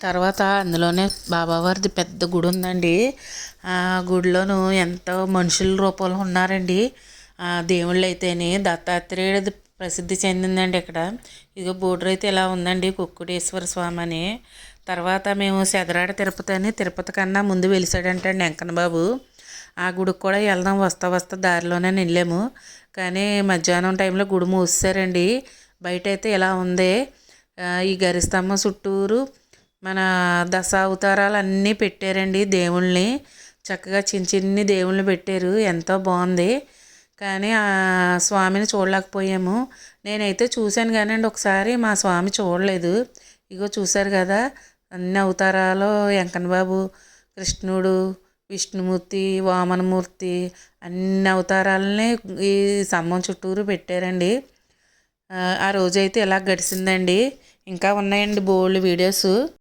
తర్వాత అందులోనే బాబావారిది పెద్ద గుడి ఉందండి. ఆ గుడిలోను ఎంతో మనుషుల రూపంలో ఉన్నారండి. దేవుళ్ళు అయితేనే దత్తాత్రేయుడు ప్రసిద్ధి చెందిందండి ఇక్కడ. ఇదిగో బోర్డర్ అయితే ఇలా ఉందండి, కుక్కుటేశ్వర స్వామి అని. తర్వాత మేము సెదరాడ తిరుపతి అని, తిరుపతి కన్నా ముందు వెలిసాడంటండి వెంకన్న బాబు. ఆ గుడికి కూడా వెళ్దాం వస్తా వస్తా దారిలోనే వెళ్ళాము. కానీ మధ్యాహ్నం టైంలో గుడి మూసేశారండి. బయట అయితే ఇలా ఉంది. ఈ గరిస్తంభం చుట్టూరు మన దశావతారాలు అన్నీ పెట్టారండి దేవుళ్ళని. చక్కగా చిన్న చిన్ని దేవుళ్ళని పెట్టారు, ఎంతో బాగుంది. కానీ ఆ స్వామిని చూడలేకపోయాము. నేనైతే చూశాను కానండి, ఒకసారి మా స్వామి చూడలేదు. ఇగో చూశారు కదా, అన్ని అవతారాలు వెంకన్న బాబు, కృష్ణుడు, విష్ణుమూర్తి, వామనమూర్తి అన్ని అవతారాలని ఈ స్తంభం చుట్టూరు పెట్టారండి. ఆ రోజైతే ఇలా గడిచిందండి. ఇంకా ఉన్నాయండి బోల్డ్ వీడియోస్.